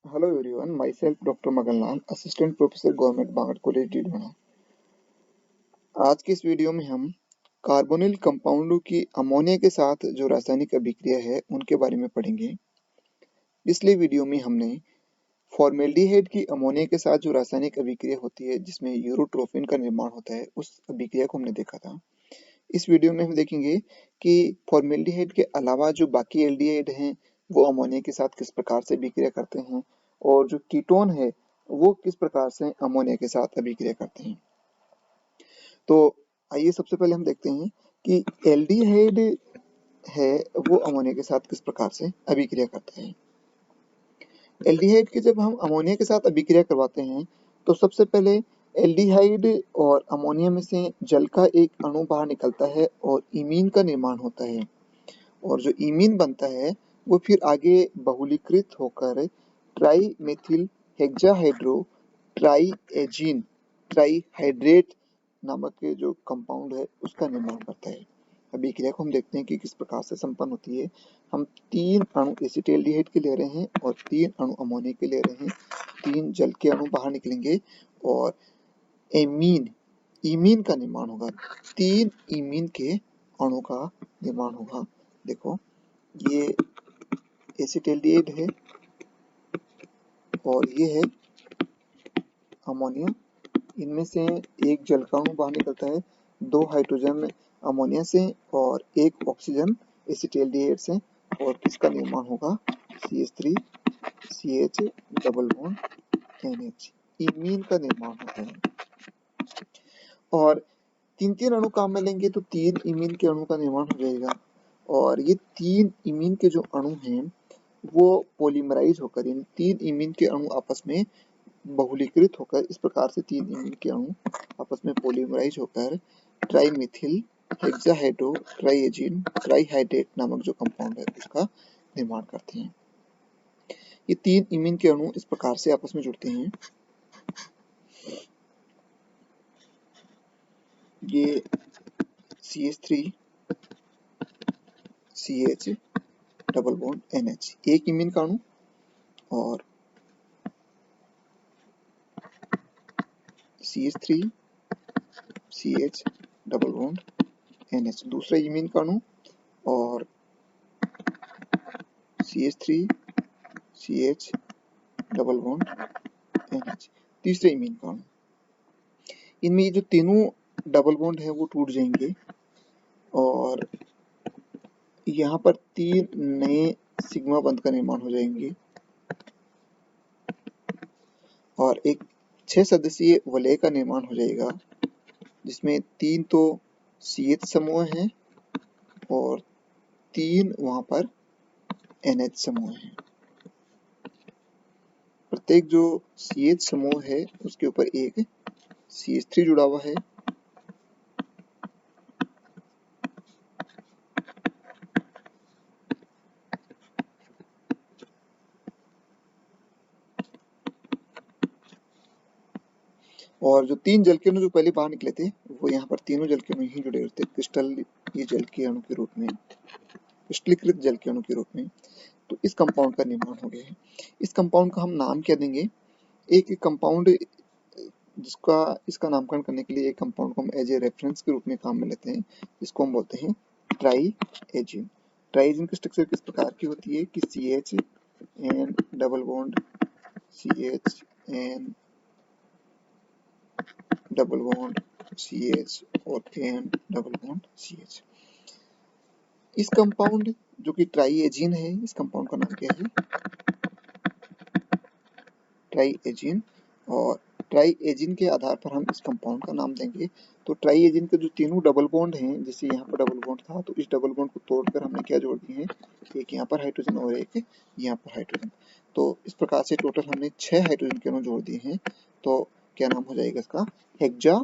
Hello everyone, myself Dr. Maganlal, assistant professor government Bangar college Didwana. आज की इस वीडियो में हम कार्बोनिल कंपाउंडों की अमोनिया के साथ जो रासायनिक अभिक्रिया है उनके बारे में पढ़ेंगे। पिछले वीडियो में हमने फॉर्मेल्डिहाइड की अमोनिया के साथ जो रासायनिक अभिक्रिया होती है जिसमें यूरोट्रोफिन का निर्माण होता है उस अभिक्रिया को हमने देखा था। इस वीडियो में हम देखेंगे कि फॉर्मेल्डिहाइड के अलावा जो बाकी एल्डिहाइड हैं वो अमोनिया के साथ किस प्रकार से अभिक्रिया करते हैं और जो कीटोन है वो किस प्रकार से अमोनिया के साथ अभिक्रिया करते हैं। तो आइए सबसे पहले हम देखते हैं कि एल्डिहाइड है वो अमोनिया के साथ किस प्रकार से अभिक्रिया करता है। एल्डिहाइड की जब हम अमोनिया के साथ अभिक्रिया करवाते हैं तो सबसे पहले एल्डिहाइड और अमोनिया में से जल का एक अणु बाहर निकलता है और इमीन का निर्माण होता है और जो इमीन बनता है वो फिर आगे बहुलीकृत होकर ट्राई मेथिल हेक्साहाइड्रो ट्राईएजीन ट्राईहाइड्रेट नामक जो कंपाउंड है उसका निर्माण करता है। अभिक्रिया को हम देखते हैं कि किस प्रकार से संपन्न होती है। हम 3 अणु एसिटाल्डिहाइड के ले रहे हैं और 3 अणु अमोनिया के ले रहे हैं। 3 जल के अणु बाहर निकलेंगे और इमीन का निर्माण होगा। 3 इमीन के अणु का निर्माण होगा। देखो ये एसिटाल्डिहाइड है और ये है अमोनिया। इनमें से एक जल का अणु बाहर निकलता है, 2 हाइड्रोजन अमोनिया से और 1 ऑक्सीजन एसिटाल्डिहाइड से और किसका निर्माण होगा CH3 CH double bond NH imine का निर्माण होता है। और 3 अणु काम में लेंगे तो 3 इमीन के अणु का निर्माण हो जाएगा और ये 3 इमीन के जो अणु हैं वो पॉलीमराइज होकर इन 3 इमीन के अणु आपस में बहुलीकृत होकर इस प्रकार से 3 इमीन के अणु आपस में पॉलीमराइज होकर ट्राईमेथिल हेक्साहाइड्रो ट्राईएजीन ट्राईहाइड्रेट नामक जो कंपाउंड है उसका निर्माण करते हैं। ये 3 इमीन के अणु इस प्रकार से आपस में जुड़ते हैं। ये CH3 CH double bond NH एक इमीन का अणु और CH3 CH double bond NH दूसरा इमीन का अणु और CH3 CH double bond NH तीसरे इमीन का अणु। इनमें ये जो तीनों डबल बॉन्ड है वो टूट जाएंगे और यहाँ पर 3 नए सिग्मा बंध का निर्माण हो जाएंगे और एक 6 सदस्यीय वलय का निर्माण हो जाएगा जिसमें 3 तो CH समूह हैं और 3 वहाँ पर NH समूह हैं। प्रत्येक जो CH समूह है उसके ऊपर एक CH3 जुड़ा हुआ है और जो 3 जल के अणु जो पहले बाहर निकले थे वो यहाँ पर तीनों जल के अणु ही जुड़े होते क्रिस्टल ये जल के अणु के रूप में क्रिस्टलीकृत जल के अणु के रूप में। तो इस कंपाउंड का निर्माण हो गया है। इस कंपाउंड का हम नाम क्या देंगे? एक कंपाउंड जिसका इसका नामकरण करने के लिए एक कंपाउंड को हम एज ए रेफरेंस के रूप में काम में लेते हैं जिसको हम बोलते हैं ट्राईएजीन। ट्राईएजीन की स्ट्रक्चर किस प्रकार की होती है कि CH N double bond CH N double bond CH और एन डबल बॉन्ड CH। इस कंपाउंड जो कि ट्राईएजीन है इस कंपाउंड का नाम क्या है? ट्राईएजीन। और ट्राईएजीन के आधार पर हम इस कंपाउंड का नाम देंगे। तो ट्राईएजीन के जो तीनों डबल बॉन्ड हैं जैसे यहाँ पर डबल बॉन्ड था तो इस डबल बॉन्ड को तोड़कर हमने क्या जोड़ दिए हैं एक यहाँ पर हाइड्रोजन और एक यहाँ पर हाइड्रोजन। तो इस प्रकार से टोटल हमने 6 हाइड्रोजन के अणु जोड़ दिए हैं। तो क्या नाम हो जाएगा इसका? हेक्साहाइड्रो।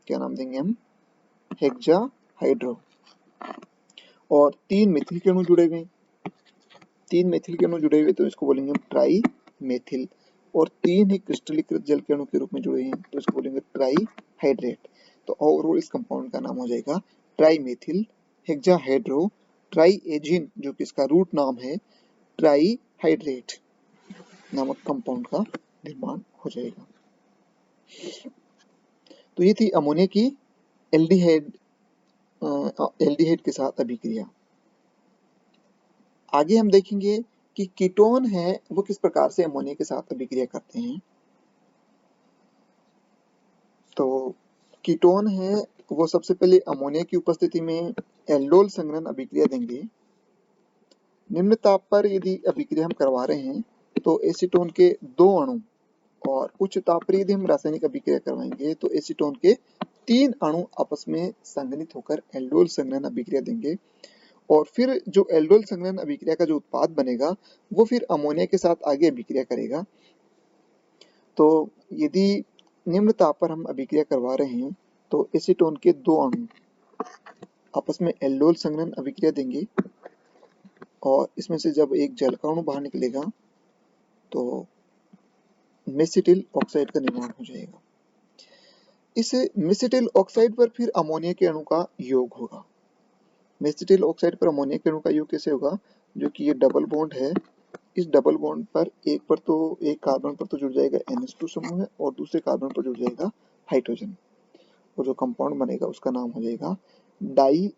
क्या नाम देंगे हम? हेक्साहाइड्रो। और 3 मेथिल के अणु जुड़े हुए 3 मेथिल के अणु जुड़े हुए तो इसको बोलेंगे हम ट्राई मेथिल। और 3 ही क्रिस्टलीकृत जल के अणु के रूप में जुड़े हैं तो इसको बोलेंगे ट्राईहाइड्रेट। तो ओवरऑल इस कंपाउंड का नाम हो जाएगा ट्राईमेथिल हेक्साहाइड्रो ट्राईएजीन जो कि इसका रूट नाम है ट्राई हाइड्रेट नामक कंपाउंड का निर्माण हो जाएगा। तो ये थी अमोनिया की एल्डिहाइड के साथ अभिक्रिया। आगे हम देखेंगे कि कीटोन है वो किस प्रकार से अमोनिया के साथ अभिक्रिया करते हैं। तो कीटोन है वो सबसे पहले अमोनिया की उपस्थिति में एल्डोल संघनन अभिक्रिया देंगे। निम्न ताप पर यदि अभिक्रिया हम करवा रहे हैं तो एसीटोन के 2 अणु, और उच्च ताप पर यदि हम रासायनिक अभिक्रिया करवाएंगे तो एसीटोन के 3 अणु आपस में संघनित होकर एल्डोल संघनन अभिक्रिया देंगे। और फिर जो एल्डोल संघनन अभिक्रिया का जो उत्पाद बनेगा वो फिर अमोनिया के साथ आगे अभिक्रिया करेगा। तो यदि निम्न ताप पर हम अभिक्रिया करवा रहे हैं तो एसीटोन के 2 अणु आपस में एल्डोल संघनन अभिक्रिया देंगे, और इसमें से जब एक जल का अणु बाहर निकलेगा तो मेसिटिल ऑक्साइड का निर्माण हो जाएगा। इस मेसिटिल ऑक्साइड पर फिर अमोनिया के अणु का योग होगा। मेसिटिल ऑक्साइड पर अमोनिया के अणु का योग कैसे होगा, जो कि ये डबल बॉन्ड है, इस डबल बॉन्ड पर एक कार्बन पर तो जुड़ जाएगा NH2 समूह है और दूसरे कार्बन पर जुड़ जाएगा हाइड्रोजन, और जो कंपाउंड बनेगा उसका नाम हो जाएगा di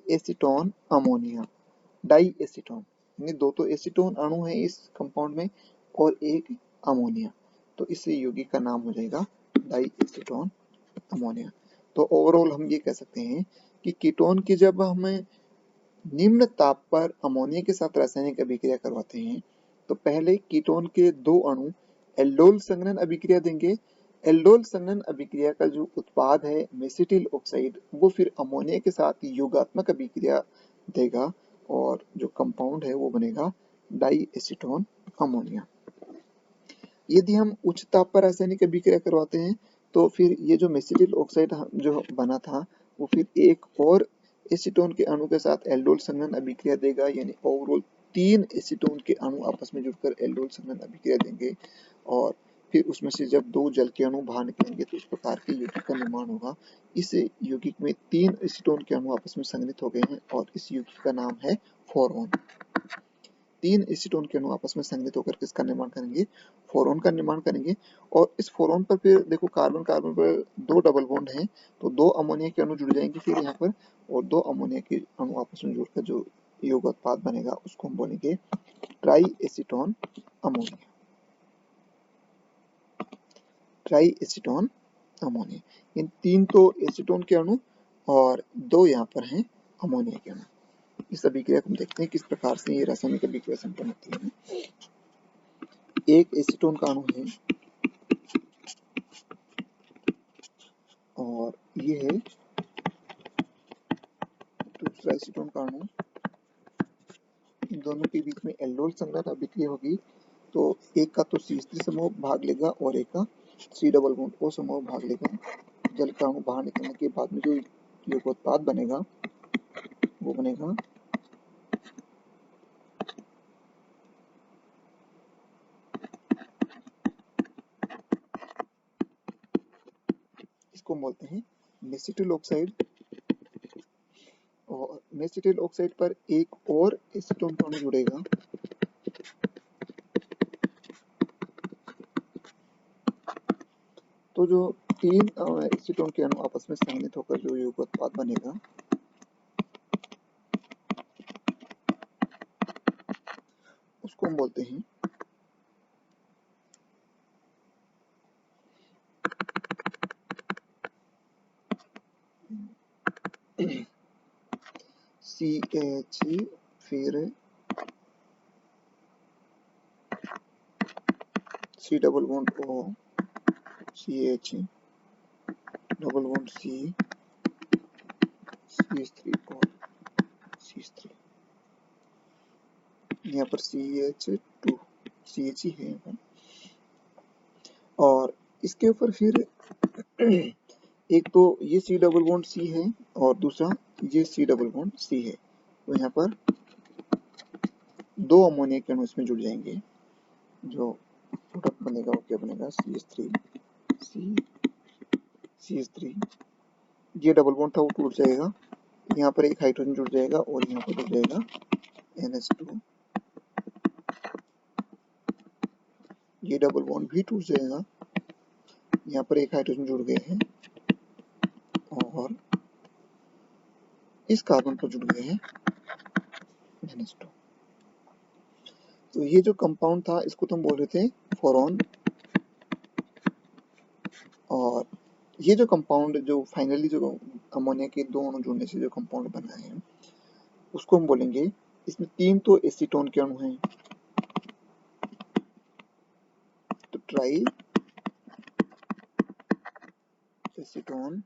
acetone ammonia. Di acetone यानी 2 तो एसीटोन अणु है इस कंपाउंड में और एक अमोनिया, तो इस यौगिक का नाम हो जाएगा डाई एसीटोन अमोनिया। तो ओवरऑल हम ये कह सकते हैं कि कीटोन की जब हमें निम्न ताप पर अमोनिया के साथ रासायनिक अभिक्रिया करवाते हैं तो पहले कीटोन के 2 अणु एल्डोल संघनन अभिक्रिया देंगे। एल्डोल संघनन अभिक्रिया का जो उत्पाद है मेसिटिल ऑक्साइड वो फिर अमोनिया के साथ योगात्मक अभिक्रिया देगा, और जो कंपाउंड है वो बनेगा डाई एसीटोन अमोनिया। यदि हम उच्च ताप पर रासायनिक अभिक्रिया करवाते हैं तो फिर ये जो मेसिटिल ऑक्साइड जो बना था वो फिर एक और एसीटोन के अणु के साथ एल्डोल संघनन अभिक्रिया देगा, यानी ओवरऑल 3 एसीटोन के अणु आपस में जुड़कर एल्डोल संघनन अभिक्रिया देंगे, और फिर उसमें से जब 2 जल के अणु बाहर निकलेंगे तो इस प्रकार के यौगिक का निर्माण होगा। इस यौगिक में 3 एसीटोन के अणु आपस में संघनित हो गए हैं और इस यौगिक का नाम है फोरॉन। 3 एसीटोन के अणु आपस में संघनित होकर किसका निर्माण करेंगे, फोरॉन का निर्माण करेंगे। और इस फोरॉन पर फिर देखो कार्बन कार्बन पर 2 डबल बॉन्ड हैं, तो 2 अमोनिया के अणु जुड़ जाएंगे फिर यहाँ पर, और 2 अमोनिया के अणु आपस में जुड़कर जो यौगिक उत्पाद बनेगा उसको हम बोलेंगे tri acetone ammonia. Tri acetone ammonia, इन 3 तो एसीटोन के अणु और 2 यहाँ पर हैं अमोनिया के अणु। इस अभिक्रिया को हम देखते हैं किस प्रकार से ये रासायनिक अभिक्रिया संपन्न होती है। एक एसीटोन का अणु है और ये है दूसरा एसीटोन का अणु। इन दोनों के बीच में एल्डोल संघनन अभिक्रिया होगी, तो एक का तो CH3 समूह भाग लेगा और एक का C डबल बॉन्ड O समूह भाग लेगा। जल का अणु बाहर निकलने के बाद में जो यौगिकोत्पाद बनेगा वो बनेगा इसको बोलते हैं मेसिटिल ऑक्साइड। और मेसिटिल ऑक्साइड पर एक और एसीटोन का अणु जुड़ेगा, तो जो 3 एसीटोन के अणु आपस में संघनित होकर जो यौगिकोत्पाद बनेगा उसको हम बोलते हैं CH फिर C double bond O, CH double bond C, CH3 और CH3। यहाँ पर CH2 CH ही है यहाँ पर। और इसके ऊपर फिर एक तो ये C डबल बॉन्ड C है और दूसरा ये C डबल बॉन्ड C है, तो यहाँ पर 2 अमोनिया के अणु इसमें जुड़ जाएंगे। जो प्रोडक्ट बनेगा वो क्या बनेगा, CH3 ये डबल बॉन्ड था वो टूट जाएगा, यहाँ पर एक हाइड्रोजन जुड़ जाएगा और यहाँ पर जुड़ जाएगा NH2 ये डबल बॉन्ड भी टूट जाएगा, यहाँ पर एक हाइड्रोजन जुड़ गए हैं और इस कार्बन पर जुड़ गए हैं -2। तो ये जो कंपाउंड था इसको तो हम बोल रहे थे फोरॉन, और ये जो कंपाउंड जो फाइनली जो अमोनिया के दो अणु जुड़ने से जो कंपाउंड बना है उसको हम बोलेंगे, इसमें 3 तो एसीटोन के अणु हैं, तो tri acetone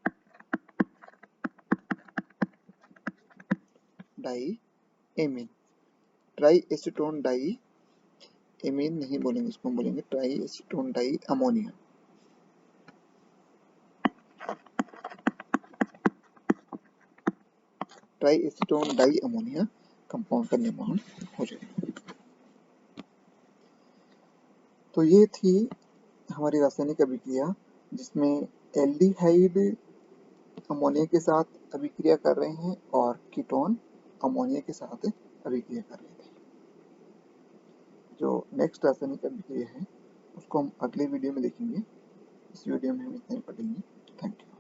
di amine. Tri acetone di amine नहीं बोलेंगे, इसको हम बोलेंगे tri acetone di ammonia. Tri acetone di ammonia compound का निर्माण हो जाएगा। तो ये थी हमारी रासायनिक अभिक्रिया जिसमें एल्डिहाइड अमोनिया के साथ अभिक्रिया कर रहे हैं और कीटोन अमोनिया के साथ अभिक्रिया कर रहे थे। जो नेक्स्ट रासायनिक अभिक्रिया है उसको हम अगले वीडियो में देखेंगे। इस वीडियो में हम इतना ही पढ़ेंगे। Thank you.